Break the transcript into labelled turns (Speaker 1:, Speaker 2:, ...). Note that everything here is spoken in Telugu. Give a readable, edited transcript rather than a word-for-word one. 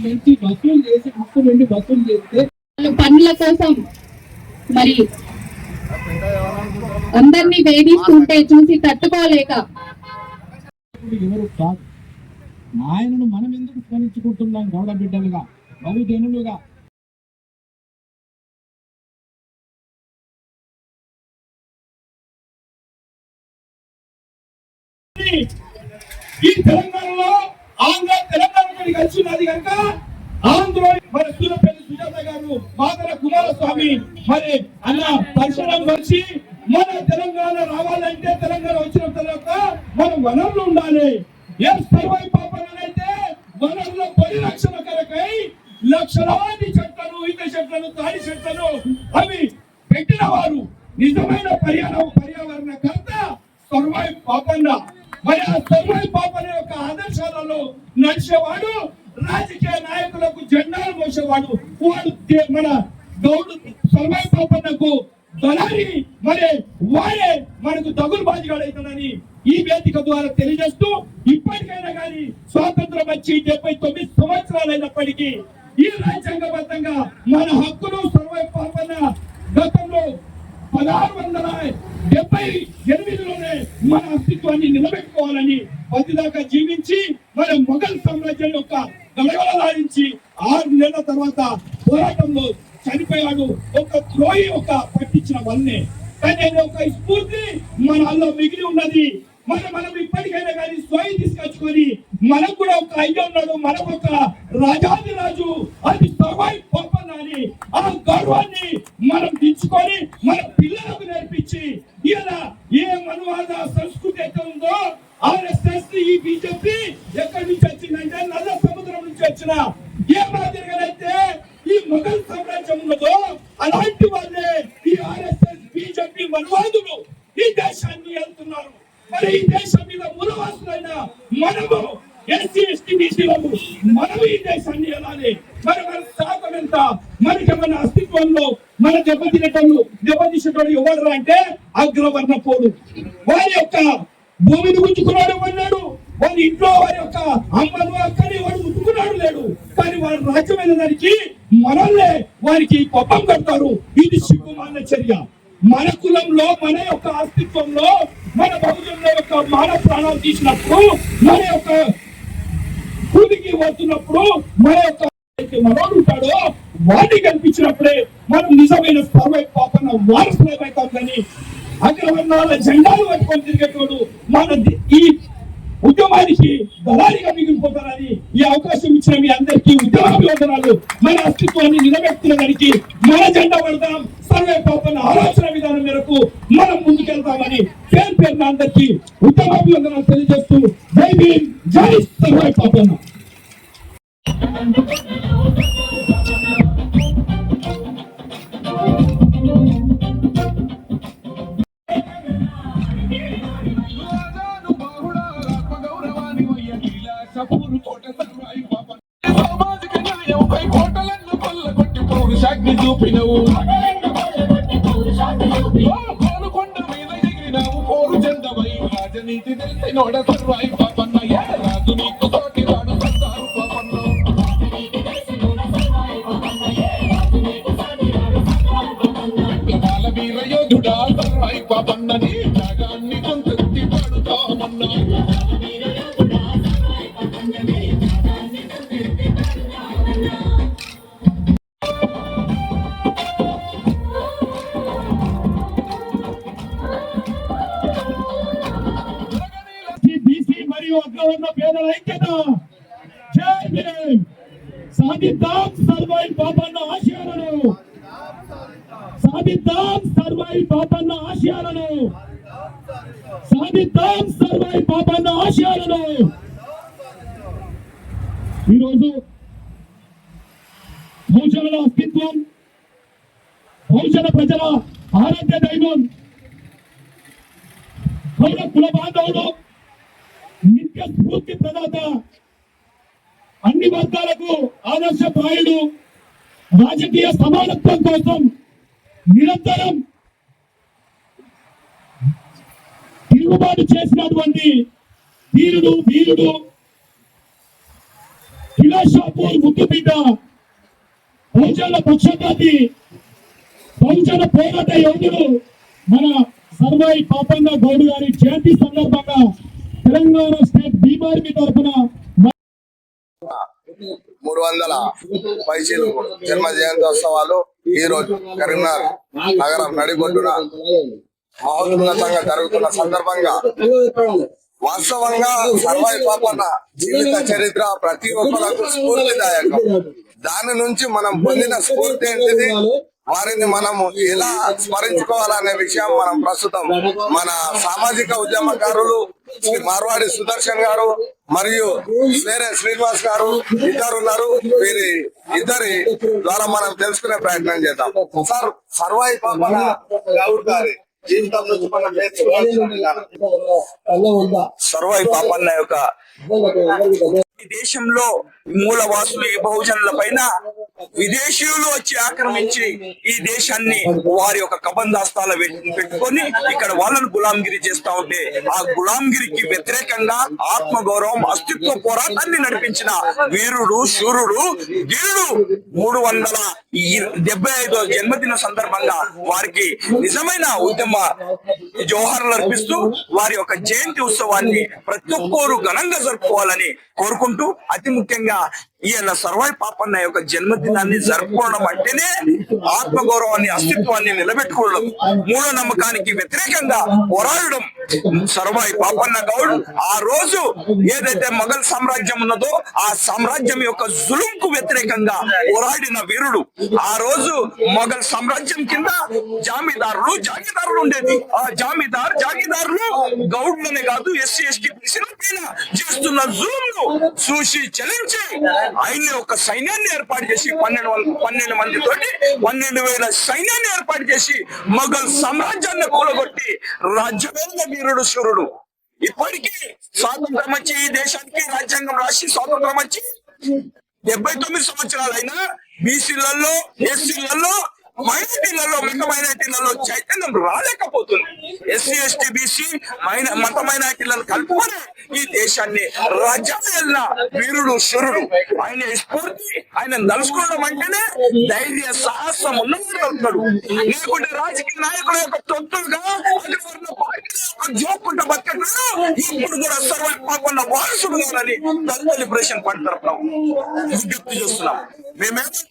Speaker 1: నుంచి వసూలు చేసి ముక్కు నుండి వసూలు చేస్తే
Speaker 2: పనుల కోసం మరి అందరినీ వేధిస్తుంటే చూసి తట్టుకోలేక
Speaker 1: ఎవరు కాదు ఆయనను మనం ఎందుకు స్మరించుకుంటున్నాం గౌడ బిడ్డలుగా బహుజనులుగా ఈ తెలంగాణలో ఆంధ్ర తెలంగాణ కలిసి ఉన్నది కనుక ఆంధ్ర మరి సూరపల్లి సుజాత గారు మాదర కుమారస్వామి మరి అన్న పరిశ్రమ కలిసి మన తెలంగాణ రావాలంటే తెలంగాణ వచ్చిన తర్వాత మన వనరులు ఉండాలి. ఏ సర్వై పాపనైతే వనరుల పరిరక్షణ కొరకై లక్షలాది చెట్లను ఈత చెట్లను తాడి చెట్లను అవి పెట్టిన వారు నిజమైన పర్యావరణ కర్త సర్వై పాపన్న. మరి ఆ సర్వై పాపన యొక్క ఆదర్శాలలో నడిచేవాడు రాజకీయ నాయకులకు జెండాలు మోసేవాడు వాడు మన గౌడు సర్వై పాపన్నకు దళారి మరి వాడే మనకు దగులు బాధిగాడైతాడని ఈ వేదిక ద్వారా తెలియజేస్తూ ఇప్పటికైనా కానీ స్వాతంత్రం వచ్చి 79 సంవత్సరాలు అయినప్పటికీ ఈ రాజ్యాంగబద్ధంగా మన హక్కులు సర్వై పాపన్న గతంలో 1678లోనే మన అస్తిత్వాన్ని నిలబెట్టుకోవాలని పదిదాకా జీవించి మన మొఘల్ సామ్రాజ్యం యొక్క గలగలలాడించి 6 నెలల తర్వాత పోరాటంలో చనిపోయాడు. ఒక ద్రోహి ఒక పట్టించిన వన్నే కానీ ఒక స్ఫూర్తి మన అల్లో మిగిలి ఉన్నది. మనం ఇప్పటికైనా కానీ స్వయం తీసుకొచ్చుకొని మనకు కూడా ఒక అయ్య ఉన్నాడు, మనకు ఒక రాజాది రాజు అది సర్వై పాపన్న అని ఆ గౌరవాన్ని మనం దించుకొని మన పిల్లలకు నేర్పించి ఇలా ఏ మనువాద సంస్కృతి ఎక్కడ ఉందో ఆర్ఎస్ఎస్ ఈ బీజేపీ ఎక్కడి నుంచి వచ్చిందంటే నల్ల సముద్రం నుంచి వచ్చిన ఏ మాదిరిగానైతే ఈ మొఘల్ సామ్రాజ్యం ఉన్నదో అలాంటి వాళ్ళే ఈ ఆర్ఎస్ఎస్ బీజేపీ మనువాదులు ఈ దేశాన్ని వెళ్తున్నారు. మరి ఈ దేశం మీద మూలవాసులైన మనము ఎస్సీ ఎస్టీ బీసీలకు మనం ఈ దేశాన్ని వెళ్ళాలి. మరి మన శాతం ఎంత మనకి మన అస్తిత్వంలో మన దెబ్బతీసేటోడు ఎవరు అంటే అగ్రవర్ణ పోడు. వారి యొక్క భూమిని గుంజుకున్నాడు అన్నాడు, వారి ఇంట్లో వారి యొక్క అమ్మను అక్కని వాడు ముట్టుకున్నాడు లేడు. కానీ వారి రాజ్యమైన దానికి మనల్నే వారికి కోపం కడతారు. ఇది సిగ్గుమాలిన చర్య. మన కులంలో మన యొక్క అస్తిత్వంలో మన బహుజనుల యొక్క మానవ ప్రాణాలు తీసినప్పుడు మన యొక్క కూలికి పోతున్నప్పుడు మన యొక్క మనోడు ఉంటాడో వాడిని కనిపించినప్పుడే మనం నిజమైన సర్వై పాపన్న వారసులమైతామని అగ్రవర్ణాల జెండాలు పట్టుకొని తిరిగేటోడు మన ఈ ఉద్యమానికి దళారిగా మిగిలిపోతారని ఈ అవకాశం ఇచ్చిన మీ అందరికీ ఉద్యమాభివందనాలు. మన అస్తిత్వాన్ని నిలబెట్టుకునేదానికి మన జెండా పడదాం. సర్వే పాపన్న ఆలోచన విధానం మేరకు మనం ముందుకెళ్తామని పేరున అందరికీ ఉద్యమాభివందనాలు తెలియజేస్తూ జై భీమ్, జై సర్వే పాపన్న.
Speaker 3: చూపినవు కోలుకొండ మీద ఎగిరినావు పోరు చెందవై రాజనీతి తెలిసినోడ సర్వాయి పాపన్న రాజు నీకు తోటి రాడు సర్దారు పాపన్న బాల వీర యోధుడా సర్వాయి పాపన్నని జగాన్ని కొంతెత్తి పాడుతామన్నా
Speaker 1: అగ్రవర్ణ పేదల ఐక్యత. జై భీమ్. సాధిద్దాం సర్వై పాపన్న ఆశయాలను, సాధిద్దాం సర్వై పాపన్న ఆశయాలను, సాధిద్దాం సర్వై పాపన్న ఆశయాలను. ఈరోజు బహుజనుల అస్తిత్వం, బహుజన ప్రజల ఆరాధ్య దైవం గౌడ కుల బాంధవుడు, నిత్య స్ఫూర్తి ప్రదాత, అన్ని వర్గాలకు ఆదర్శప్రాయుడు, రాజకీయ సమానత్వం కోసం నిరంతరం తిరుగుబాటు చేసినటువంటి వీరుడు, ఫిలాషాపూర్ ముద్దు బిడ్డ బహుజన పక్షపాతి బహుజన పోరాట యోధుడు మన సర్వాయి పాపన్న గౌడ్ గారి జయంతి సందర్భంగా తెలంగాణ స్టేట్ బీమార్మీ తరఫున
Speaker 4: 300 పైసలు జన్మ జయంతోత్సవాలు ఈ రోజు కరీంనగర్ నగరం నడిబొడ్డున మహోన్నతంగా జరుగుతున్న సందర్భంగా వాస్తవంగా సర్వాయి పాపన్న జీవిత చరిత్ర ప్రతి ఒక్కరికి స్ఫూర్తిదాయకం. దాని నుంచి మనం పొందిన స్ఫూర్తి ఏంటిది, వారిని మనము ఎలా స్మరించుకోవాలనే విషయం మనం ప్రస్తుతం మన సామాజిక ఉద్యమకారులు శ్రీ మార్వాడి సుదర్శన్ గారు మరియు వేరే శ్రీనివాస్ గారు ఇద్దరు ఉన్నారు. వీరి ఇద్దరి ద్వారా మనం తెలుసుకునే ప్రయత్నం చేద్దాం. సార్, సర్వాయి పాపన్న గౌడ్ గారి జీవితం నుంచి మనం సర్వాయి పాపన్న యొక్క ఈ దేశంలో మూలవాసులు ఈ బహుజనుల పైన విదేశీయులు వచ్చి ఆక్రమించి ఈ దేశాన్ని వారి యొక్క కబందాస్తాల పెట్టుకొని ఇక్కడ వాళ్ళను గులాంగిరి చేస్తా ఉంటే ఆ గులాంగిరికి వ్యతిరేకంగా ఆత్మగౌరవం అస్తిత్వ పోరాటాన్ని నడిపించిన వీరుడు శూరుడు ధీరుడు 375వ జన్మదిన సందర్భంగా వారికి నిజమైన ఉద్యమ జోహార్లు అర్పిస్తూ వారి యొక్క జయంతి ఉత్సవాన్ని ప్రతి ఒక్కరు ఘనంగా జరుపుకోవాలని కోరుకుంటూ, అతి ముఖ్యంగా ఈయన సర్వాయి పాపన్న యొక్క జన్మదినాన్ని జరుపుకోవడం అంటేనే ఆత్మగౌరవాన్ని అస్తిత్వాన్ని నిలబెట్టుకోవడం, మూఢనమ్మకానికి వ్యతిరేకంగా పోరాడడం. సర్వాయి పాపన్న గౌడ్ ఆ రోజు ఏదైతే మొఘల్ సామ్రాజ్యం ఉన్నదో ఆ సామ్రాజ్యం యొక్క జులుంకు వ్యతిరేకంగా పోరాడిన వీరుడు. ఆ రోజు మొఘల్ సామ్రాజ్యం కింద జామీదారులు జాగీదారులు ఉండేది. ఆ జాగీదారులు గౌడ్లనే కాదు ఎస్సీ ఎస్టీ పైన చేస్తున్న జులుంను చూసి చలించి ఆయన్ని ఒక సైన్యాన్ని ఏర్పాటు చేసి 12 మందితోటి 12,000 సైన్యాన్ని ఏర్పాటు చేసి మొఘల్ సామ్రాజ్యాన్ని కూలగొట్టి రాజ్యమేలిన వీరుడు శూరుడు. ఇప్పటికీ స్వాతంత్రం వచ్చి ఈ దేశానికి రాజ్యాంగం రాసి స్వాతంత్రం వచ్చి 79 సంవత్సరాలైనా బీసీలలో ఎస్సీలలో మైనార్టీలలో మిగతా మైనార్టీలలో చైతన్యం రాలేకపోతుంది. ఎస్సీ ఎస్టీ బీసీ మత మైనార్టీలను కలుపుకొని ఈ దేశాన్ని రాజ్యాంగ వీరుడు శూరుడు. ఆయన స్ఫూర్తి, ఆయన నలుసుకోవడం అంటేనే ధైర్య సాహసం ఉన్నవాడు. లేకుంటే రాజకీయ నాయకుల యొక్క తొత్తుగా జోక్కుంటా బతకట్లేదు. ఇప్పుడు కూడా సర్వాయి పాపన్న వారసుడు కాదని సెలబ్రేషన్ పంట విజ్ఞప్తి చేస్తున్నాం. మేమేమంటే